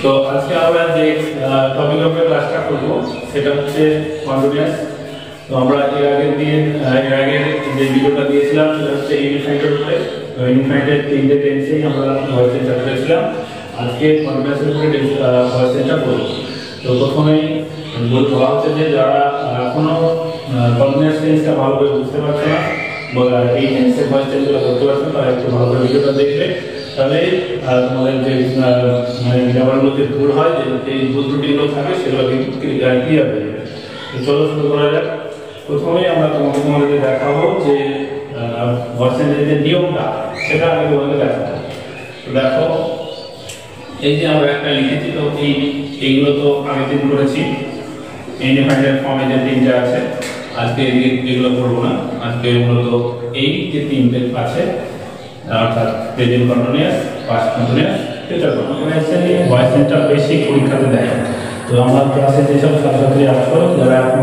তো আজকে আমরা যে টপিক অফ ক্লাসটা করব সেটা হচ্ছে কন্টিনিউয়াস। তো আমরা এর আগে যে ভিডিওটা দিয়েছিলাম সেটা হচ্ছে ইউনিফাইডের উপরে। ইউনিফাইডের তিনটে টেন্সেই আমরা ভয়েস সেন্টার করেছিলাম। আজকে কন্টিনিউয়াসের উপরে ভয়েস সেন্টার করব। তো প্রথমেই বলা হচ্ছে যে যারা এখনো কন্টিনিউয়াস টেন্সটা ভালোভাবে বুঝতে পারছে না বা এই টেন্সের ভয়েস চেঞ্জগুলো করতে পারছে না, তারা একটু ভালোভাবে ভিডিওটা দেখবে, তাহলে তোমাদের যে ব্যাপারগুলো যে ভুল হয়, যে ভুল ত্রুটিগুলো থাকে সেগুলো কিন্তু ক্লিয়ার হয়ে যাবে। তো চলো শুরু করা যাক। প্রথমেই আমরা তোমাদেরকে দেখাবো যে ভয়েস চেঞ্জের যে নিয়মটা সেটা আগে তোমাদের দেখাবো। তো দেখো, এই যে আমরা একটা লিখেছি, তো এইগুলো তো আগের দিন করেছি। ইনডিফাইন্ড ফর্মে যে তিনটে আছে, আজকে এগুলো করবো না। আজকে মূলত এই যে তিনটে আছে, অর্থাৎ present continuous, past continuous, future continuous নিয়ে ভয়েস সেন্টার বেশি পরীক্ষাতে দেয়। তো আমরা ক্লাসে যেসব ছাত্রছাত্রী আসো যারা এখন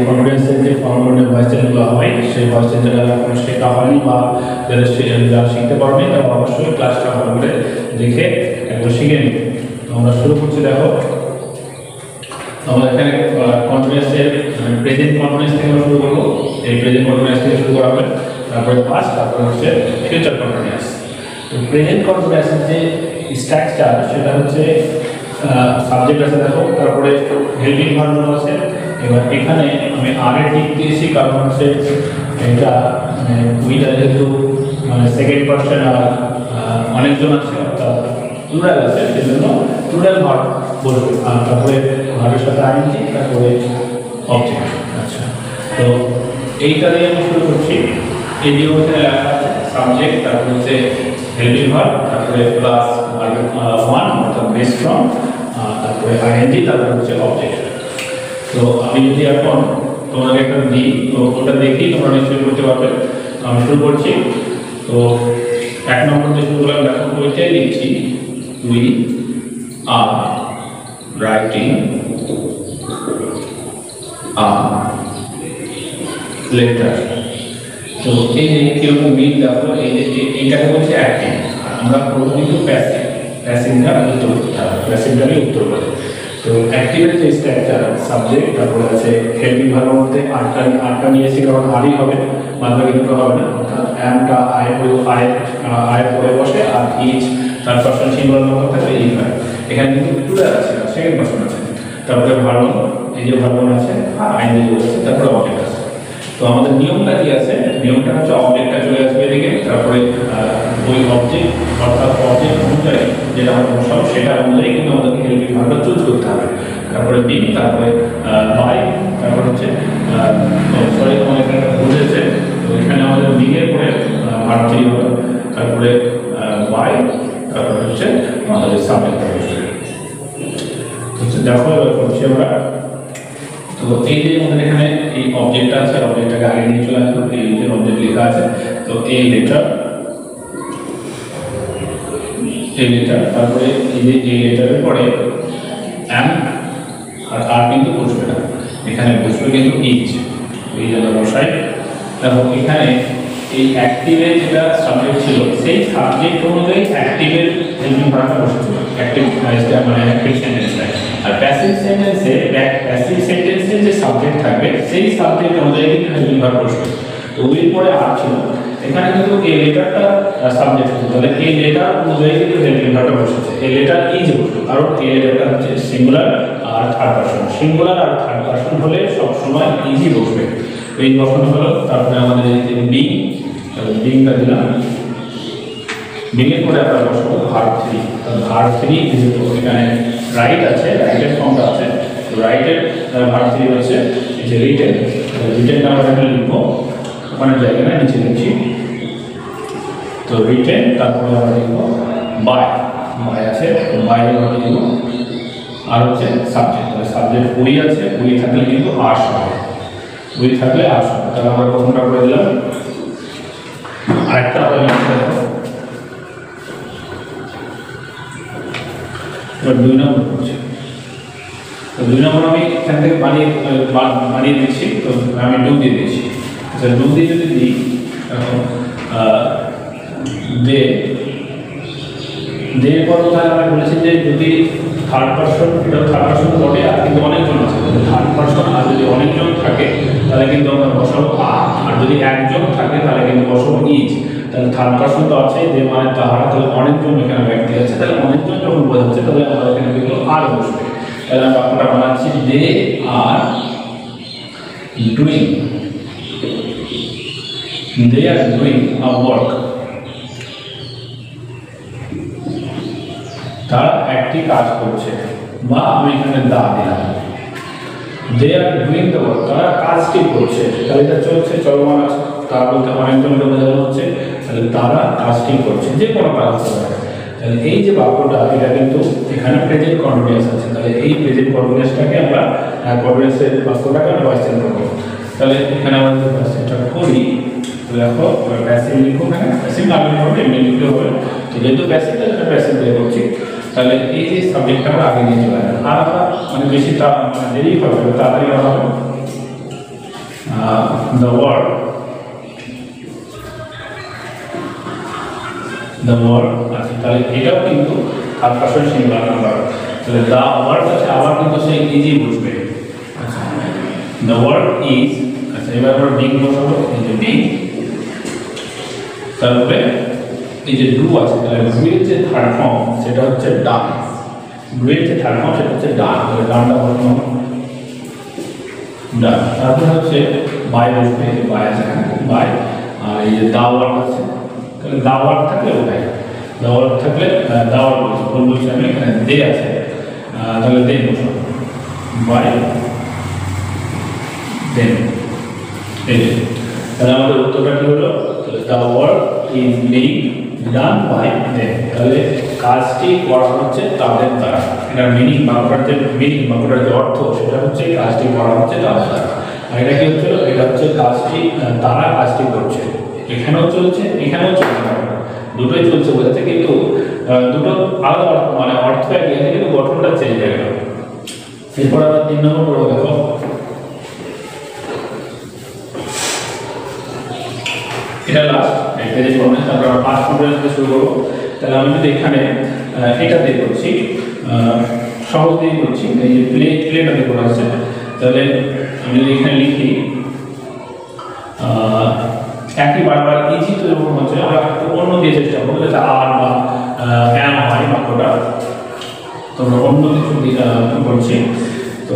কন্টিনিউয়াসের যে ফর্মগুলো ভয়েস চেঞ্জগুলো হয়, সেই ভয়েস চেঞ্জটা এখনো শেখা হয়নি বা যারা শিখতে পারবে তারা অবশ্যই ক্লাসটা ভালো করে দেখে একবার শিখে নিবে। তো আমরা শুরু করছি। দেখো, আমরা এখানে কন্টিনিউয়াসের প্রেজেন্ট কন্টিনিউয়াস থেকে শুরু করবো। এই প্রেজেন্ট কন্টিনিউয়াস থেকে শুরু করা হবে, তারপরে পাস্ট, তারপরে হচ্ছে ফিউচার কন্টিনিউয়াস। তো প্রেজেন্ট কন্টিনিউয়াসের যে স্ট্রাকচার সেটা হচ্ছে সাবজেক্ট আছে, দেখো, তারপরে হেল্পিং ভার্ব আছে। এবার এখানে আমি আর এর দিক দিয়েছি কারণ হচ্ছে এটা উইটা যেহেতু সেকেন্ড পার্সন আর অনেকজন আছে, অর্থাৎ প্লুরাল আছে, সেজন্য প্লুরাল ভার্ব বলবো। আর তারপরে ভার্বের সাথে আইএনজি, তারপরে অবজেক্ট। আচ্ছা, তো এইটা দিয়ে আমি শুরু করছি। এই যে ওখানে লেখা আছে সাবজেক্ট, তারপরে হচ্ছে হেল্পিং ভার্ব, তারপরে প্লাস ওয়ান অর্থাৎ বেস ফ্রম, তারপরে আইএনজি, তারপরে হচ্ছে অবজেক্ট। তো আমি যদি এখন তোমাকে একটা দিই, তো ওটা দেখি তোমরা নিশ্চয়ই করতে পারবে। আমি শুরু করছি। তো এক নম্বর যে শুরু করলাম, দেখো ওইটাই লিখছি, we are writing a letter. তো এই যে কিরকম মিল, দেখো এইটাকে বলছে অ্যাক্টিভ। আমরা করবো কিন্তু প্যাসিভটা উত্তর করতে হবে, প্যাসিভটাকে উত্তর করে। তো অ্যাক্টিভের যে স্ট্রাকচার, সাবজেক্ট, তারপরে আছে হেল্পিং ভার্বের মধ্যে আটটা নিয়েছি কারণ আরই হবে, বাদবাকি দুটো হবে না। অর্থাৎ অ্যামটা আয়ের পরে বসে, আর ইচ তার পার্সন সিঙ্গুলার মতো থাকবে এই হয়। এখানে কিন্তু প্লুরাল আছে, সেকেন্ড পার্সন আছে, তারপরে ভার্ব, এই যে ভার্ব আছে আর আইএনজি আছে, তারপরে অবজেক্ট আছে। তো আমাদের নিয়মটা কি আছে? নিয়মটা হচ্ছে অবজেক্টটা চলে আসবে এদিকে, তারপরে ওই অবজেক্ট অর্থাৎ অবজেক্ট অনুযায়ী যেটা আমরা বসাবো সেটা অনুযায়ী কিন্তু আমাদেরকে হেল্পিং ভার্বটা চুজ করতে হবে। তারপরে বিং, তারপরে বাই, তারপরে হচ্ছে সরি তোমার এখানে বুঝেছে। তো এখানে আমাদের বিং এর পরে ভার্ব থ্রি হবে, তারপরে বাই, তারপরে হচ্ছে আমাদের সাবজেক্ট হবে। দেখো এবার করছি আমরা। তো এই যে আমাদের এখানে এই অবজেক্টটা আছে, অবজেক্টটাকে আগে নিয়ে চলে আসবো। এই যে অবজেক্ট লেখা আছে, তো এই লেটার, তারপরে এই যে এই লেটারের পরে অ্যাম আর কিন্তু বসবে না, এখানে বসবে কিন্তু ইচ। এই যে বসাই, দেখো এখানে এই অ্যাক্টিভের যেটা সাবজেক্ট ছিল সেই সাবজেক্ট অনুযায়ী অ্যাক্টিভের হেল্পিং ভার্বটা বসেছিল, অ্যাক্টিভ অ্যাক্টিভ সেন্টেন্সটা। আর প্যাসিভ সেন্টেন্সে যে সাবজেক্ট থাকবে সেই সাবজেক্ট অনুযায়ী কিন্তু হেল্পিং ভার্ব বসবে। তো ওই পরে আর ছিল, এখানে কিন্তু এই লেটারটা সাবজেক্ট ছিল, তাহলে এই লেটার অনুযায়ী কিন্তু হেল্পিং ভার্বটা বসেছে। এই লেটার ইজ বসবে, কারণ এই লেটারটা হচ্ছে সিঙ্গুলার আর থার্ড পারসন। সিঙ্গুলার আর থার্ড পারসন হলে সবসময় ইজি বসবে। এই বসানো হলো। তারপরে আমাদের এই বিং, বিংটা দিলাম, বিংয়ের পরে আমরা বসাবো ভার্ব থ্রি। ভার্ব থ্রি যেহেতু এখানে রাইট আছে, রাইটের ফর্মটা আছে, তো রাইটের ভার্ব থ্রি হচ্ছে এই যে রিটেন। রিটেনটা আমরা এখানে লিখবো, ওখানে জায়গায় নিচে লিখছি। তো রিটেন, তারপরে আমরা লিখবো বাই, বাই আছে, তো বাই আমরা লিখবো। আর হচ্ছে সাবজেক্ট, সাবজেক্ট উই আছে, উই থাকলে কিন্তু আস হবে, উই থাকলে আস হবে। তাহলে আমরা প্রথমটা করে দিলাম। আরেকটা হবে দুই নম্বর করছি। তো দুই নম্বর আমি এখান থেকে বানিয়ে দিচ্ছি, তো আমি ডু দিয়ে দিচ্ছি। আচ্ছা, ডু দিয়ে যদি দিই, এখন দে যে পদ তাহলে আমরা বলেছি যে যদি থার্ড পারসন, এটা থার্ড পারসন বটে আর কিন্তু অনেকজন আছে, থার্ড পারসন আর যদি অনেকজন থাকে তাহলে কিন্তু আমরা বসাবো আর যদি একজন থাকে তাহলে কিন্তু বসাবো ইজ। তাহলে থার্ড পারসন তো আছে, যে মানে তাহারা, তাহলে অনেকজন এখানে ব্যক্তি আছে, তাহলে অনেকজন যখন বোঝাচ্ছে তাহলে আমরা এখানে কিন্তু আর বসবে। তাহলে আমরা বাক্যটা বানাচ্ছি they are doing, they are doing a work, তারা একটি কাজ করছে, বা আমি এখানে দা দিলাম, they are doing the work, তারা কাজটি করছে, তাহলে এটা চলছে, চলমান আছে, তারা বলতে অনেকজনকে বোঝানো হচ্ছে, তাহলে তারা কাজটি করছে, যে কোনো কাজ হতে পারে। তাহলে এই যে বাক্যটা এটা কিন্তু এখানে প্রেজেন্ট কন্টিনিউয়াস আছে, তাহলে এই প্রেজেন্ট কন্টিনিউয়াসটাকে আমরা কন্টিনিউয়াসের বাক্যটাকে আমরা ভয়েস চেঞ্জ করব। তাহলে এখানে আমরা যদি ভয়েস চেঞ্জটা করি, দেখো প্যাসিভ লিখো, এখানে প্যাসিভ না লিখলে হবে, এমনি লিখলে হবে। তো যেহেতু প্যাসিভটা সেটা প্যাসিভ দিয়ে করছি, তাহলে এই যে সাবজেক্টটা আমরা আগে নিয়ে চলে আসবো, আর আমরা মানে বেশি মানে দেরি হবে, তাড়াতাড়ি করা হবে। দ্য ওয়ার্ড, দ্য ওয়ার্ড আছে, তাহলে এটাও কিন্তু থার্ড পারসন সিঙ্গুলার নাম্বার, তাহলে দ্য ওয়ার্ড আছে, আবার কিন্তু সেই ইজি বুঝবে। আচ্ছা, দ্য ওয়ার্ড ইজ, আচ্ছা এবার আমরা বিং বসাবো, এই যে বিং, তারপরে এই যে ডু আছে, তাহলে ডু এর যে থার্ড ফর্ম সেটা হচ্ছে ডান, ডু এর যে থার্ড ফর্ম সেটা হচ্ছে ডান, তাহলে ডানটা বসানো ডান। তারপরে হচ্ছে বাই বসবে, বাই আছে এখানে বাই, আর এই যে দা ওয়ার্ড আছে, তাহলে দা ওয়ার্ড থাকলে ওটাই, দা ওয়ার্ড থাকলে দা ওয়ার্ড বলছি আমি, এখানে দে আছে, তাহলে দে বসাবো, বাই দেন, এই যে তাহলে আমাদের উত্তরটা কি হলো, the work is being done by them, তাহলে কাজটি করা হচ্ছে তাদের দ্বারা। এটার মিনিং, বাক্যটার যে মিনিং, বাক্যটার যে অর্থ সেটা হচ্ছে কাজটি করা হচ্ছে তাদের দ্বারা। আর এটা কি হচ্ছিল, এটা হচ্ছে কাজটি তারা কাজটি করছে, এখানেও চলছে এখানেও চলছে, দুটোই চলছে বোঝাচ্ছে, কিন্তু দুটো আলাদা অর্থ, মানে অর্থ একই আছে কিন্তু গঠনটা চেঞ্জ হয়ে গেল। এরপর আবার 3 নম্বর পড়বো, দেখো এটা লাস্ট একটা যে ফর্মে, তারপর আমরা 5 নম্বরের সাথে শুরু করবো। তাহলে আমি যদি এখানে এটা দিয়ে করছি, সহজ দিয়ে করছি, এই যে প্লেটা দিয়ে করা হচ্ছে, তাহলে আমি যদি এখানে লিখি একই বারবার ইজি তো যখন হচ্ছে, আমরা অন্য দিয়ে চেষ্টা করবো, যাতে আর বা অ্যাম হয় বাক্যটা, তো আমরা অন্য কিছু করছি, তো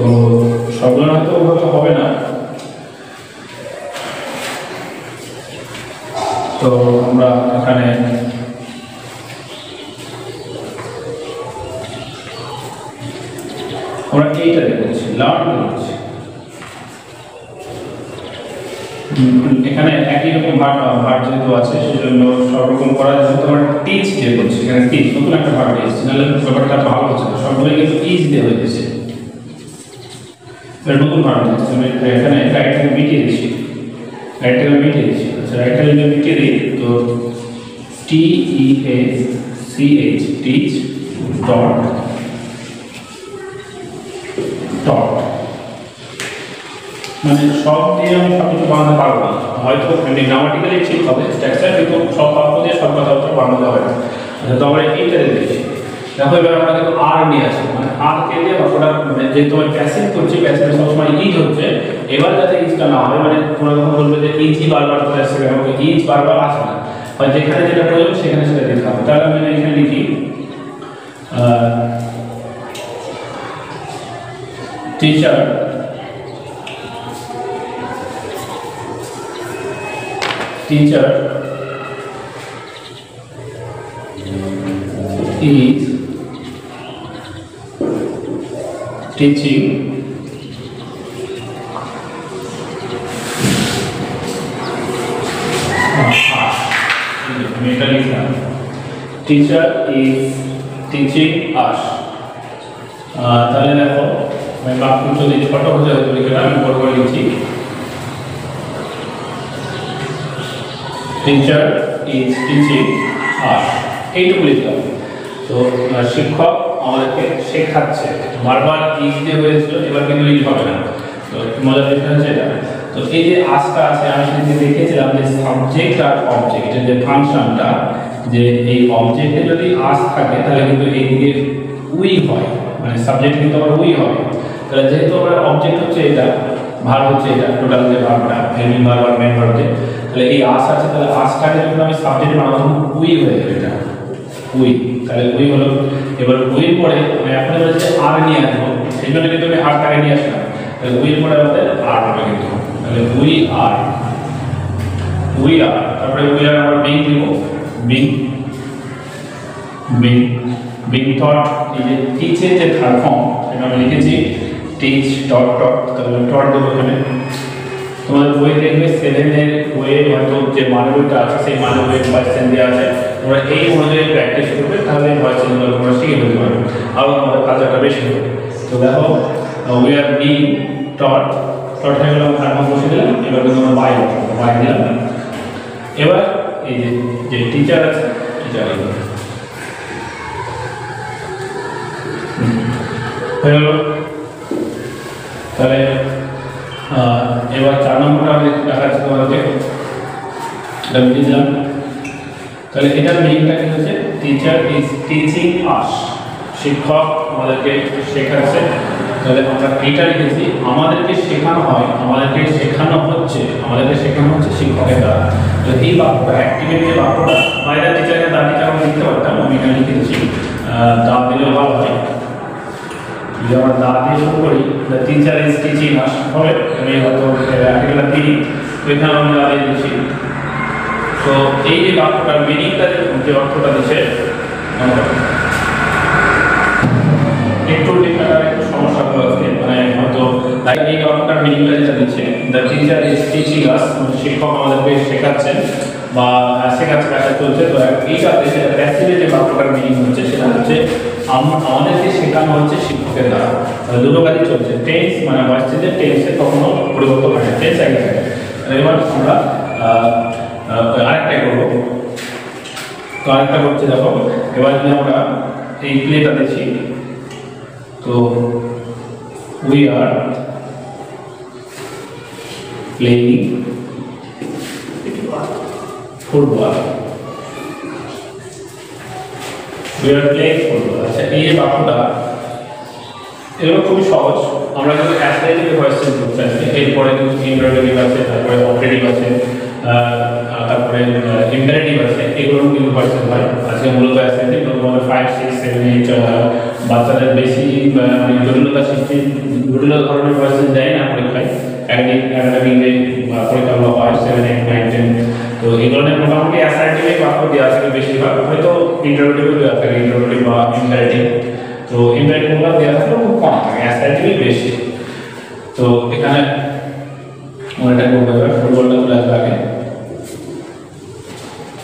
সবগুলো হয়তো ওভাবে হবে না। তো আমরা এখানে আমরা এইটা দেখছি, লার্ন করছি, এখানে একই রকম ভার্ব যেহেতু আছে সেজন্য সব রকম করা যাচ্ছে, তো আমরা টিচ দিয়ে করছি, এখানে টিচ নতুন একটা ভার্ব এসেছে, নাহলে ব্যাপারটা ভালো হচ্ছে না, সবগুলোই কিন্তু ইজ দিয়ে হয়ে গেছে, নতুন ভার্ব এসেছে। আমি এখানে রাইটটাকে মিটিয়ে দিচ্ছি, রাইটটাকে মিটিয়ে দিচ্ছি, আচ্ছা রাইটটাকে যদি মিটিয়ে দিই তো TEACH টিচ ডট ডট, মানে সব দিয়ে আমি সব কিছু বানাতে পারবো না, হয়তো গ্রামাটিক্যালি ঠিক হবে স্ট্রাকচার, কিন্তু সব বাক্য দিয়ে সব কথাবার্তা বানাতে হবে না। আচ্ছা তো আমরা এইটা দিয়ে দিচ্ছি, দেখো এবার আমরা কিন্তু আর নিয়ে আসি, মানে আর কে দিয়ে বাক্যটা, যেহেতু আমি প্যাসিভ করছি, প্যাসিভে সবসময় ইজ হচ্ছে, এবার যাতে ইজটা না হয়, মানে তোমরা যখন বলবে যে ইজই বারবার চলে আসছে, কেন ইজ বারবার আসে না, হয় যেখানে যেটা প্রয়োজন সেখানে সেটা দিতে হবে। তাহলে আমি এখানে লিখি teacher is teaching teacher is teaching us, তাহলে দেখো আমি বাক্য যদি ছোট হয়ে যায় লিখে আমি বড় করে লিখছি, টিচার ইজ টিচিং আস, এইটুকু লিখলাম। তো শিক্ষক আমাদেরকে শেখাচ্ছে, বারবার ইজ দিয়ে হয়েছিল, এবার কিন্তু ইজ হবে না, তো মজার বিষয় হচ্ছে এটা। তো এই যে আজটা আছে, আমি সেদিকে দেখেছিলাম যে সাবজেক্ট আর অবজেক্টের যে ফাংশনটা, যে এই অবজেক্টে যদি আস থাকে তাহলে কিন্তু এইদিকে উই হয়, মানে সাবজেক্ট কিন্তু আবার উই হয়। তাহলে যেহেতু আমার অবজেক্ট হচ্ছে এটা, ভার্ব হচ্ছে এটা, টোটাল যে ভার্বটা হেল্পিং ভার্ব আর মেইন ভার্ব, তাহলে এই আস আছে, তাহলে আসটাকে যখন আমি সাবজেক্ট বানাবো উই হয়ে যাবে এটা, উই। তাহলে উই হলো। এবার উইয়ের পরে আমি এখন বলছি আর নিয়ে আসবো, সেই জন্য কিন্তু আমি আরটাকে নিয়ে আসলাম। তাহলে উইয়ের পরে আমাদের আর হবে কিন্তু, তাহলে উই আর, উই আর, তারপরে উই আর আমরা বিং দিব, বিং, বিং, বিং থট। এই যে টিচের যে থার্ড ফর্ম সেটা আমি লিখেছি টিচ ডট ডট, তাহলে ডট দেবো এখানে। তোমাদের বই দেখবে 7-এর বইয়ে হয়তো যে মানে বইটা আছে সেই মানে বইয়ের ভয়েস চেঞ্জ দেওয়া আছে, তোমরা এই অনুযায়ী প্র্যাকটিস করবে, তাহলে ভয়েস চেঞ্জগুলো তোমরা শিখে ফেলতে পারবে, আরও আমাদের কাজটা বেশি হবে। তো দেখো we are B dot dot হয়ে গেলাম, থার্ড বসে দিলাম। এবার কিন্তু আমরা বাই বাই দিলাম। এবার এই যে টিচার আছে, টিচার হয়ে গেল। তাহলে এবার 4 নম্বরটা আমি দেখাচ্ছি তোমাদেরকে, এটা বুঝে দিলাম। তাহলে এটার মিনিংটা কি হচ্ছে, টিচার ইজ টিচিং আস, শিক্ষক আমাদেরকে শেখাচ্ছে। তাহলে আমরা এইটা লিখেছি আমাদেরকে শেখানো হয়, আমাদেরকে শেখানো হচ্ছে, আমাদেরকে শেখানো হচ্ছে শিক্ষকের দ্বারা। তো এই বাক্যটা অ্যাক্টিভেট যে বাক্যটা, মায়েরা টিচারকে দা টিচার আমরা লিখতে পারতাম, আমি এখানে লিখে দিচ্ছি দা দিলে ভালো হয়। যদি আমরা দা দিয়ে শুরু করি, দ্য টিচার ইজ টিচিং আস হবে, আমি হয়তো আর্টিকেলটা দিই, তো এখানে আমি দা দিয়ে দিচ্ছি। তো এই যে বাক্যটার মিনিংটা যে অর্থটা দিচ্ছে, একটু লেখাটার একটু সমস্যা হচ্ছে, মানে হয়তো এই বাক্যটার মিনিংটা যেটা দিচ্ছে, দ্য টিচার ইজ টিচিং আস, শিক্ষক আমাদেরকে শেখাচ্ছেন বা শেখাচ্ছে কাজটা চলছে। তো এইটাতে সেটা প্যাসিভে যে বাক্যটার মিনিং হচ্ছে সেটা হচ্ছে আমাদেরকে শেখানো হচ্ছে শিক্ষকের দ্বারা। তাহলে দুটো কাজই চলছে, টেন্স মানে ভয়েস চেঞ্জের টেন্সে কখনো পরিবর্তন হয় না, টেন্স একই থাকে। এবার আমরা আরেকটাই করবো। তো আরেকটা করছে দেখো, এবার যদি আমরা এই প্লেটা দেখি, তো we are playing football, we are playing football. আচ্ছা, এই যে বাক্যটা এগুলো খুবই সহজ, আমরা কিন্তু অ্যাসাইটিভ ভয়েস চেঞ্জ করতে আসছি। এরপরে কিন্তু ইন্টারোগেটিভ আছে, তারপরে অপারেটিভ আছে, তারপরে ইম্পারেটিভ আছে, এগুলো কিন্তু ভয়েস চেঞ্জ হয়। আজকে মূলত অ্যাসাইটিভ, তোমাদের 5, 6, 7, 8 বাচ্চাদের বেশি জটিলতা সৃষ্টি, জটিল ধরনের ভয়েস চেঞ্জ দেয় না পরীক্ষায়, একাডেমিক পরীক্ষাগুলো হয় 7, 8, 9, 10। তো এই ধরনের মোটামুটি অ্যাসাইটিভে বাক্য দেওয়া থাকে বেশিরভাগ, হয়তো ইন্টারোগেটিভও দেওয়া থাকে, ইন্টারোগেটিভ বা ইম্পারেটিভ। তো ইম্পারেটিভগুলো দেওয়া থাকলেও খুব কম থাকে, অ্যাসাইটিভই বেশি। তো এখানে এটা করবো, এবার ফুটবলটা চলে আসবে আগে,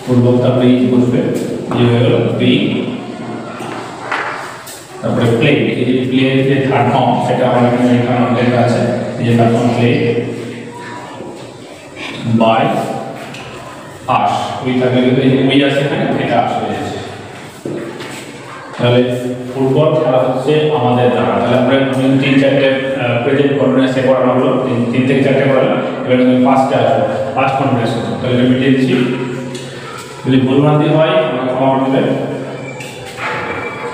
ফুটবল, তারপরে ই বসবে, যে হয়ে গেল বি, তারপরে প্লে। এই যে প্লে যে থার্ড ফর্ম সেটা আমার এখানে লেখা আছে, যে third form play by us, we থাকলে কিন্তু এই যে উই আছে এখানে, এটা আস হয়ে যাচ্ছে। তাহলে ফুটবল খেলা হচ্ছে আমাদের দ্বারা। তাহলে আমরা 3-4টে প্রেজেন্ট কন্টিনিউয়াসে করানো হলো, 3 থেকে 4টে করালাম। এবার তুমি ফার্স্টে আসবো, ফার্স্ট কন্টিনিউয়াস হতো। তাহলে এটা মিটিয়ে দিচ্ছি, যদি ভুলভ্রান্তি হয় আমাকে ক্ষমা করে দেবেন,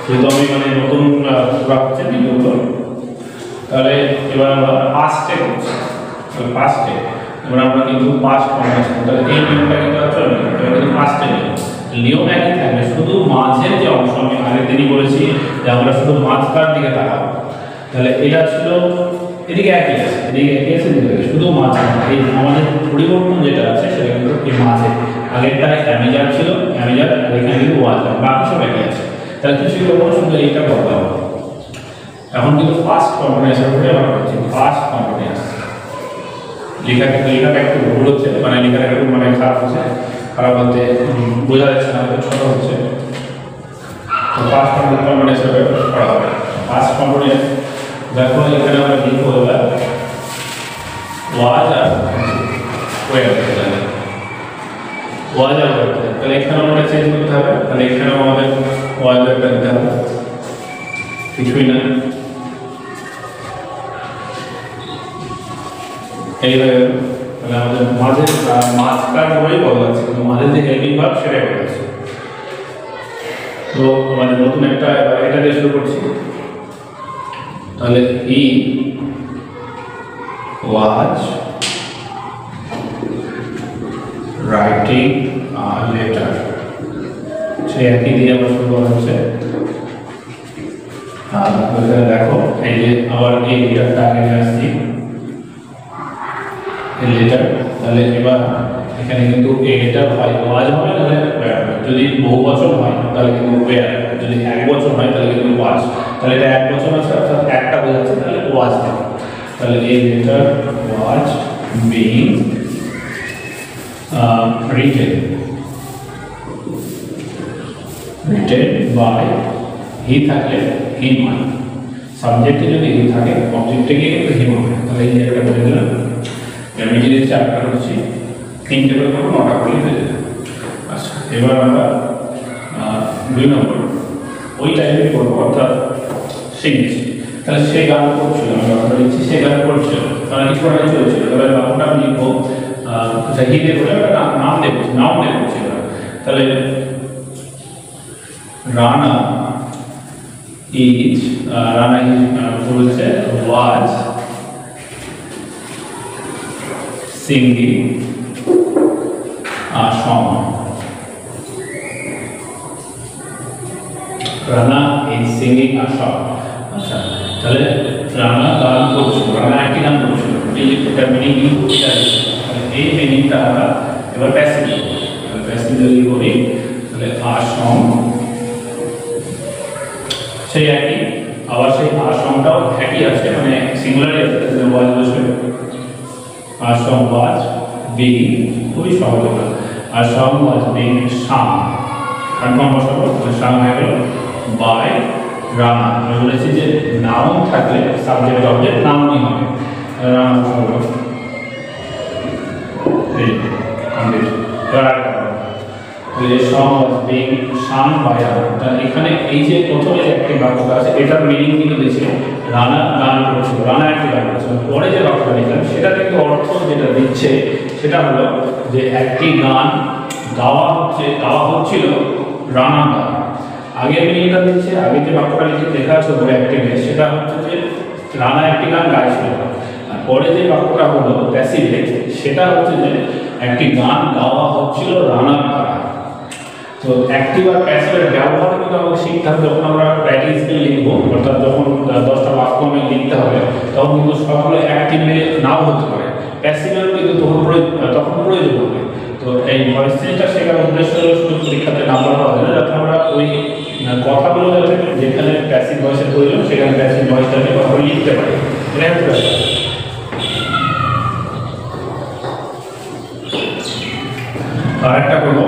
যেহেতু আমি মানে নতুন করা হচ্ছে ভিডিওগুলো। তাহলে এবার আমরা ফার্স্টে করছি, ফার্স্টে এবার আমরা কিন্তু ফার্স্ট কন্টিনিউয়াস, তাহলে এই নিয়মটা কিন্তু চলবে, এবার কিন্তু ফার্স্টে নিয়ম একই থাকবে, শুধু মাঝের যে অংশ আমি আগের দিনই বলেছি যে আমরা শুধু মাঝখান দিকে তাকাবো। তাহলে এটা ছিল এদিকে একই আছে, এদিকে একই আছে, শুধু মাঝখান। এই আমাদের পরিবর্তন যেটা আছে সেটা কিন্তু এই মাঝে, আগেরটা অ্যামেজার ছিল, অ্যামেজার, আর এখানে কিন্তু ওয়াজ, বাকি সব একই আছে। তাহলে কিছু করবো না, শুধু এইটা করতে হবে। এখন কিন্তু ফার্স্ট কন্টিনিউয়াসের উপরে আমরা করছি, ফার্স্ট কন্টিনিউয়াস। লেখাটা একটু ভুল হচ্ছে, মানে লেখাটা একটু মানে খারাপ হচ্ছে, খারাপ বলতে বোঝা যাচ্ছে না, ছোট হচ্ছে। তো ফার্স্ট কন্টিনিউয়াস করা হবে। ফার্স্ট কন্টিনিউয়াস দেখো এখানে আমরা লিখবো এবার ওয়াজ আর ওয়ের, ওয়াজ আর ওয়ের। তাহলে এখানে আমাদের চেঞ্জ করতে হবে, তাহলে এখানেও আমাদের ওয়াজ ওয়েরটা দিতে হবে, কিছুই না। এইভাবে তাহলে আমাদের মাঝখান বলেই বদলাচ্ছে, কিন্তু মাঝের যে হেল্পিং ভার্ব সেটাই বদলাচ্ছে। তো আমাদের নতুন একটা এটা দিয়ে শুরু করছি। তাহলে হি ওয়াজ রাইটিং আ লেটার, সে একই দিয়ে আবার শুরু করা হচ্ছে। দেখো এই যে আবার এই লেটারটা আগে নিয়ে আসছি, এই লেটার। তাহলে এবার এখানে কিন্তু এটা হয় ওয়াজ হবে, তাহলে যদি বহু বছর হয় তাহলে কিন্তু ওয়ার, যদি এক বছর হয় তাহলে কিন্তু ওয়াজ। তাহলে এটা এক বছর আছে অর্থাৎ একটা বোঝাচ্ছে, তাহলে ওয়াজ হবে। তাহলে এই letter was being written by, he থাকলে হিম হয়, সাবজেক্টে যদি হি থাকে অবজেক্টে গিয়ে কিন্তু হিম হবে। তাহলে এই একটা বলে দিলাম। আমি যদি চারটা করছি, তিনটে করে করবো, 9টা করলেই হয়ে যাবে। আচ্ছা, এবার আমরা 2 নম্বর ওই টাইপে করবো, অর্থাৎ শিখেছি। তাহলে সে গান করছিল, আমি বাক্যটা লিখছি, সে গান করছিল, তাহলে কিছু একটা চলছিল। তাহলে বাক্যটা আমি লিখবো, হি দিয়ে করে নাম দেবো, নাম দেবো। তাহলে রানা ইজ বলছে ওয়াজ singing a song. Rana is singing a song. আচ্ছা, তাহলে রানা গান করছিল, রানা একটি গান করছিল, এটা মিনিং এই মিনিংটা আমরা এবার প্যাসিভ যদি করি, তাহলে আ সং সেই একই, আবার সেই আ সংটাও একই আছে, মানে সিঙ্গুলারই আছে, ওয়াজ বসবে। আর সং ওয়াজ বিং, খুবই সহজ হবে। আর song was being sung, confirm বসাবো, সাং হয়ে গেল বাই রানা। আমি বলেছি যে নাউন থাকলে সাবজেক্ট অবজেক্ট নাউনই হবে। রানা বসাবো, এই কমপ্লিট। এবার song was being sung by Rana. এখানে এই যে প্রথমে যে একটি বাক্যটা আছে, এটার মিনিং কিন্তু দিয়েছে রানা গান করছিল, রানা একটি গান করছিল। পরে যে বাক্যটা লিখলাম সেটা কিন্তু অর্থ যেটা দিচ্ছে সেটা হলো যে একটি গান গাওয়া হচ্ছিল রানা দ্বারা। আগে মিনিংটা দিচ্ছে, আগে যে বাক্যটা লিখে লেখা আছে অ্যাক্টিভে, সেটা হচ্ছে যে রানা একটি গান গাইছিল। আর পরে যে বাক্যটা হলো প্যাসিভে, সেটা হচ্ছে যে একটি গান গাওয়া হচ্ছিল রানার দ্বারা। তো অ্যাক্টিভ আর প্যাসিভের ব্যবহার কিন্তু আমাদের শিখতে হবে। যখন আমরা প্র্যাকটিস স্কিল লিখবো, অর্থাৎ যখন 10টা বাক্য আমি লিখতে হবে, তখন কিন্তু সবগুলো অ্যাক্টিভে নাও হতে পারে, প্যাসিভের কিন্তু তখন প্রয়োজন হবে। তো এই ভয়েস চেঞ্জটা শেখার উদ্দেশ্য হলো শুধু পরীক্ষাতে নাম্বার পাওয়া যায় না, যাতে আমরা ওই কথাগুলো যাতে যেখানে প্যাসিভ ভয়েসের প্রয়োজন সেখানে প্যাসিভ ভয়েসটাকে কথাগুলো লিখতে পারি। এটা হচ্ছে ব্যাপার। আর একটা করবো,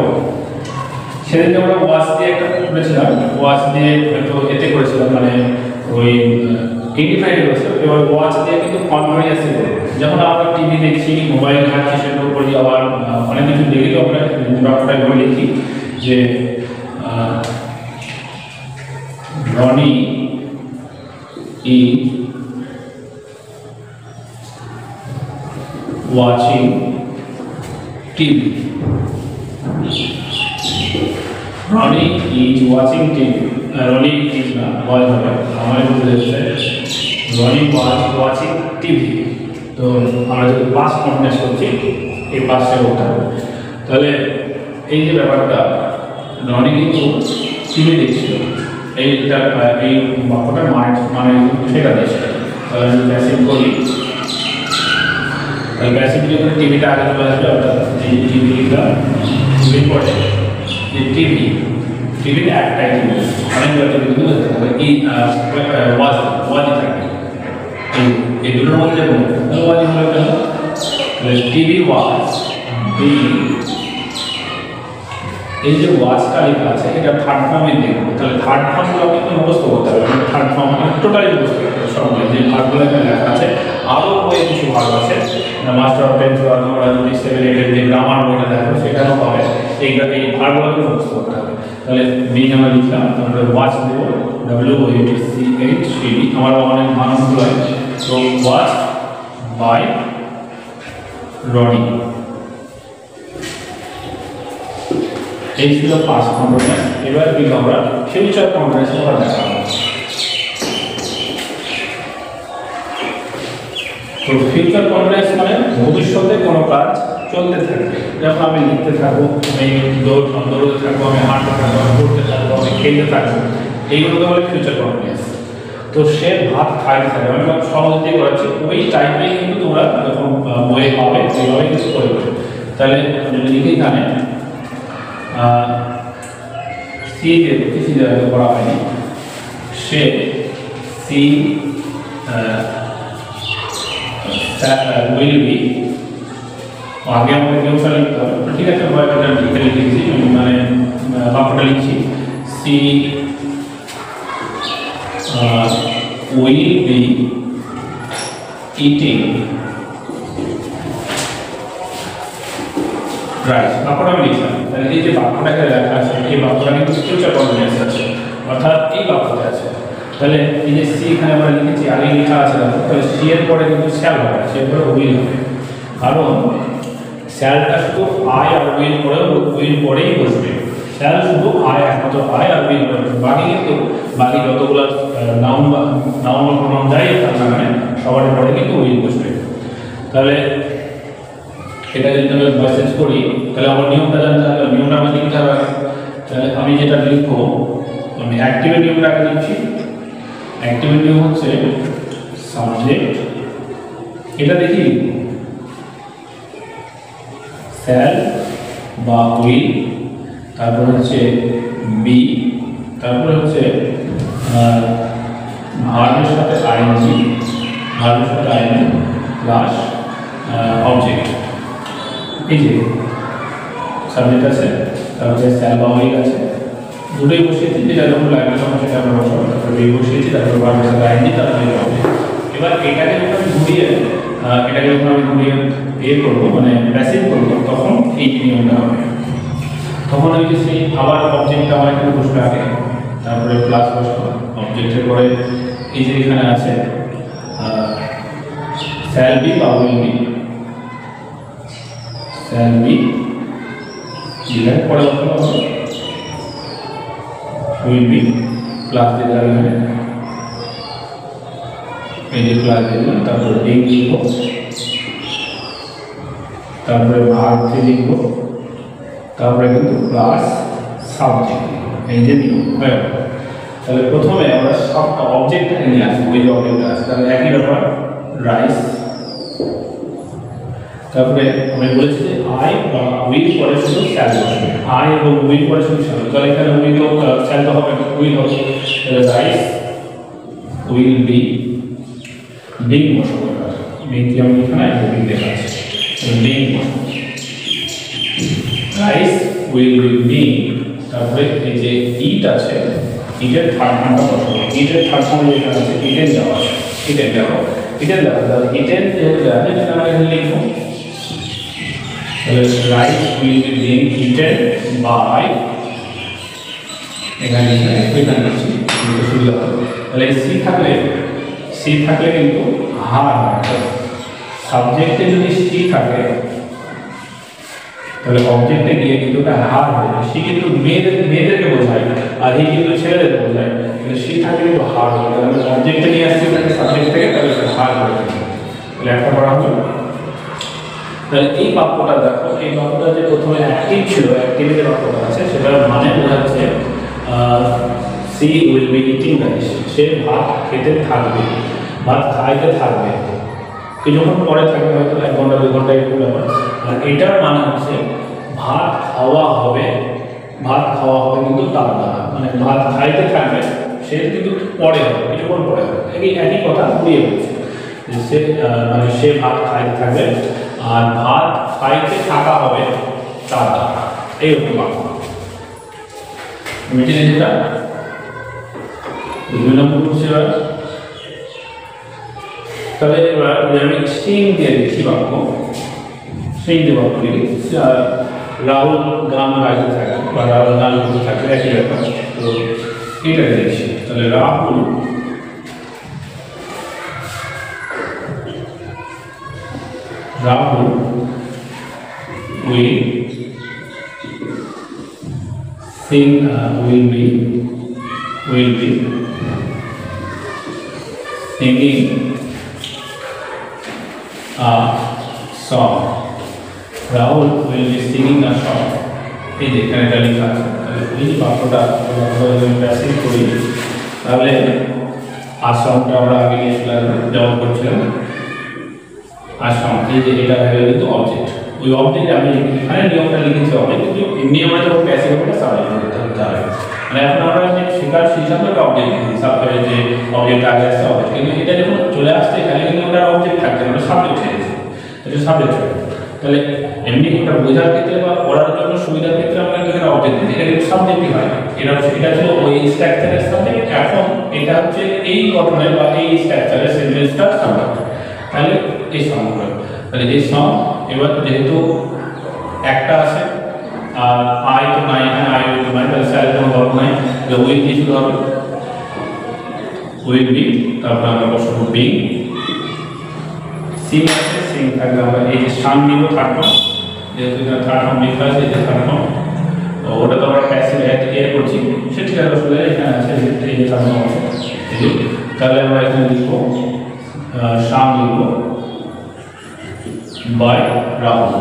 সেদিন আমরা ওয়াচ দিয়ে একটা করেছিলাম, ওয়াচ দিয়ে একটু এতে করেছিলাম, মানে ওই ইন্ডিফাইড করেছিলাম। এবার ওয়াচ দিয়ে কিন্তু কন্টিনিউয়াসলি করবো। যখন আমরা টিভি দেখছি, মোবাইল ঘাটছি, সেটার উপর দিয়ে আবার অনেক কিছু দেখি, তো আমরা বাক্যটা এভাবে লিখি যে Roni is watching TV. Roni is watching TV, Roni is না, ওয়াজ হবে, আমার বুঝতে রনি ওয়াজ ওয়াচিং টিভি। তো আমরা যদি পাস্ট কন্টিনিউয়াস করছি, এই পাস্টে করতে হবে। তাহলে এই যে ব্যাপারটা, রনি কিন্তু টিভি দেখছিল, এইটা এই বাক্যটার মানে সেটা দিয়েছিল। তাহলে আমি প্যাসিভ করি, তাহলে প্যাসিভ যখন টিভিটা আগে চলে আসবে, অর্থাৎ এই টিভিটা টিভির পরে যে টিভির একটাই টিভি, অনেকগুলো টিভি কিন্তু ওয়াজই থাকবে। এই দুটোর মধ্যে যে ওয়াজই হলো কেন, টিভি ওয়াজ এই যে ওয়াজটা লেখা আছে, এটা থার্ড ফর্মে দেখবো। তাহলে থার্ড ফর্মগুলো কিন্তু মুখস্থ করতে হবে, থার্ড ফর্ম টোটালি মুখস্থ করতে হবে সবগুলো যে ভার্বগুলো এখানে লেখা আছে। আরও বইয়ে কিছু ভার্ব আছে, মাস্টার অফ টেন্স বা তোমরা যদি 7, 8 যে গ্রামার বইটা দেখো সেখানেও পাবে। এই ভার্বগুলোকে মুখস্থ করতে হবে। তাহলে বিং আমরা লিখলাম, তারপরে ওয়াচ দেবো, WATCHED, আমার অনেক মানুষগুলো আছে। তো ওয়াচ বাই রনি। এই ছিল পাস্ট কন্টিনিউয়াস। এবার কিন্তু আমরা ফিউচার কন্টিনিউয়াস আমরা দেখাবো। তো ফিউচার কন্টিনিউয়াস মানে ভবিষ্যতে কোনো কাজ চলতে থাকবে। যেমন আমি লিখতে থাকবো, আমি দৌড়তে থাকবো, আমি হাঁটতে থাকবো, আমি পড়তে থাকবো, আমি খেলতে থাকবো, এইগুলো তো বলে ফিউচার কন্টিনিউয়াস। তো সে ভাত খাইতে থাকে, আমি সহজে করাচ্ছি, ওই টাইপে কিন্তু তোমরা যখন বইয়ে পাবে সেইভাবে কিছু করবে। তাহলে আমি লিখে এখানে সি দিয়ে কিছু জায়গায় করা হয়নি, সে সি উইল বি, আগে আমাকে কেউটা লিখতে হবে, ঠিক আছে, এটা লিখেছি, মানে বাক্যটা লিখছি, C will be eating rice। বাক্যটা আমি লিখলাম, তাহলে এই যে বাক্যটাকে লেখা আছে এই বাক্যটা কিন্তু ফিউচার কন্টিনিউয়াস আছে, অর্থাৎ এই বাক্যটা আছে। তাহলে এই যে সি এখানে আমরা লিখেছি, আগে লেখা আছে দেখো, তাহলে সি এর পরে কিন্তু শ্যাল হবে, সি এর পরে উইল হবে, কারণ শ্যালটা শুধু আই আর উইল পরেই বসবে। শ্যাল শুধু একমাত্র আই আর উইল পরে, বাকি কিন্তু বাকি যতগুলো নাউন বা প্রনাউন যায় তার মানে সবার পরে কিন্তু উইল বসবে। তাহলে এটা যদি আমি মেসেজ করি তাহলে আমার নিয়মটা জানতে হবে, নিয়মটা আমি লিখতে হবে। তাহলে আমি যেটা লিখবো, আমি অ্যাক্টিভেট নিয়মটা আগে লিখছি। অ্যাক্টিভেট নিয়ম হচ্ছে সাবজেক্ট, এটা দেখি শ্যাল বা উইল, তারপর হচ্ছে বি, তারপর হচ্ছে ভার্বের সাথে আইএনজি, ভার্বের সাথে আইএনজি প্লাস অবজেক্ট। এই যে সাবজেক্ট আছে, তারপরে শ্যাল বা উইল আছে, দুটোই বসিয়েছি, যেটা যখন লাগবে তখন সেটা আমরা বসাবো, তারপরে বি বসিয়েছি, তারপরে ভার্বের সাথে আইএনজি, তারপরে অবজেক্ট। এবার এটাকে যখন আমি ঘুরিয়ে করবো, মানে প্যাসিভ করবো, তখন এই নিয়মটা হবে। তখন ওই যে সেই আবার অবজেক্টটা আমার এখানে বসবে আগে, তারপরে প্লাস বসবো, অবজেক্টের পরে এই যে এখানে আছে শ্যাল বি বা উইল বি, শ্যাল বি এর পরে উইল বি প্লাস দিয়ে দেওয়া এখানে, এই যে প্লাস দিয়ে দিলাম, তারপরে এই লিখবো, তারপরে ভার্ব লিখবো, তারপরে কিন্তু প্লাস সাবজেক্ট, এই যে নিয়ম। তাহলে প্রথমে আমরা সব অবজেক্টটাকে নিয়ে আসবো, ওই যে অবজেক্টটা আছে, তাহলে একই ব্যাপার রাইস, তারপরে আমি বলেছি যে আই বা উইল পরে শুধু শ্যাল বসবে, আই এবং উইল পরে শুধু শ্যাল, তাহলে এখানে উইল শ্যাল তো হবে, উইল হবে, তাহলে রাইস উইল বি, বিং বসবে, বিং কি আমি এখানে বিং দেখা আছে, being rice will be being, তারপরে এই যে ইট আছে, ইটের থার্ড ফর্মটা বসাবো, ইটের থার্ড ফর্ম যেখানে আছে ইটেন দেওয়া আছে, ইটেন দেখো, ইটেন দেওয়া, তাহলে ইটেন যেটা আমরা এখানে লিখবো, তাহলে rice will be being eaten by, এখানে লিখছি সুবিধা হবে। তাহলে সি থাকলে কিন্তু হার হয়, সাবজেক্টে যদি সি থাকে তাহলে অবজেক্টে গিয়ে কিন্তু ওটা হার হবে, সে কিন্তু মেয়েদেরকে বোঝায় আর এই কিন্তু ছেলেদেরকে বোঝায়, কিন্তু সে থাকলে কিন্তু হার হবে, তাহলে অবজেক্টে নিয়ে আসছি ওটাকে সাবজেক্ট থেকে, তাহলে হার হবে, তাহলে একটা করা হবে। তাহলে এই বাক্যটা দেখো, এই বাক্যটা যে প্রথমে অ্যাক্টিভ ছিল, অ্যাক্টিভে যে বাক্যটা আছে সেটার মানে বোঝাচ্ছে she will be eating rice, সে ভাত খেতে থাকবে, ভাত খাইতে থাকবে, যখন পরে থাকবে হয়তো 1 ঘন্টা 2 ঘন্টা এরকম ব্যাপার। আর এটার মানে হচ্ছে ভাত খাওয়া হবে, ভাত খাওয়া হবে কিন্তু তার দ্বারা, মানে ভাত খাইতে থাকবে, সে কিন্তু পরে হবে, কিছুক্ষণ পরে হবে, একই কথা ঘুরিয়ে বলছে, সে মানে সে ভাত খাইতে থাকবে আর ভাত খাইতে থাকা হবে তার দ্বারা, এইরকম বাক্য মিটিং যেটা 2 নম্বর হচ্ছে। তাহলে এবার আমি স্ট্রিং দিয়ে লিখি বাক্য, স্ট্রিং দিয়ে বাক্য লিখি, রাহুল গান গাইতে থাকে বা রাহুল গান করতে থাকে, একই ব্যাপার। তো এটা লিখছি, তাহলে Rahul will sing will be singing a song. Rahul will be singing a song. এই যে এখানে এটা লেখা আছে, এই যে বাক্যটা প্যাসিভ করি তাহলে আসামটা আমরা আগে যেমন করছিলাম আসাম, এই যে এটা হয়ে গেল কিন্তু অবজেক্ট। ওই অবজেক্ট আমি এখানে নিয়মটা লিখেছি অবজেক্ট, কিন্তু এমনি আমরা যখন প্যাসিভ হবে সাবজেক্ট করতে হবে। মানে এখন আমরা যে শেখার সেই সাথে একটা অবজেক্ট লিখেছি, সাবজেক্ট যে অবজেক্ট আগে আসছে অবজেক্ট, কিন্তু এটা যখন চলে আসছে এখানে কিন্তু আমরা অবজেক্ট থাকছে না, সাবজেক্ট ছেড়েছি, এটা সাবজেক্ট হবে। তাহলে এমনি একটা বোঝার ক্ষেত্রে বা পড়ার জন্য সুবিধার ক্ষেত্রে আমরা এখানে অবজেক্ট দিই, এটা কিন্তু সাবজেক্টই হয়। এটা ছিল ওই স্ট্রাকচারের সাবজেক্ট, এখন এটা হচ্ছে এই গঠনের বা এই স্ট্রাকচারের সেন্টেন্সটার সাবজেক্ট। তাহলে এই সংগুলো, তাহলে এই সং এবার যেহেতু একটা আছে আর আই তো নাই, আই তো নাই, তাহলে স্যার কোনো গল্প নাই, যে উইল কি শুরু হবে, উইল বি, তারপর আমরা বসাবো বি, সিং আছে, সিং থাকলে আমরা এই যে সাং নিব থার্ড ফর্ম, যেহেতু এখানে থার্ড ফর্ম লেখা আছে, এই যে থার্ড ফর্ম, তো ওটা তো আমরা প্যাসিভ এর করছি, সে ঠিক আছে, আসলে এখানে আছে এই যে থার্ড ফর্ম আছে, তাহলে আমরা এখানে লিখবো সাং লিখবো বাই রাহুল।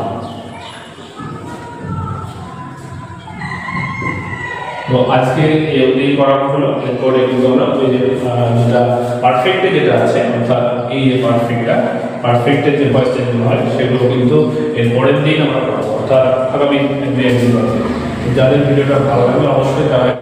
তো আজকে এই অবধি পড়ানো হলো, এরপরে কিন্তু আমরা ওই যে যেটা পারফেক্টে যেটা আছে, অর্থাৎ এই যে পারফেক্টের যে ভয়েস চেঞ্জগুলো হয় সেগুলো কিন্তু এর পরের দিন আমরা পড়াবো, অর্থাৎ আগামী 2-1 দিন। যাদের ভিডিওটা ভালো লাগবে অবশ্যই তারা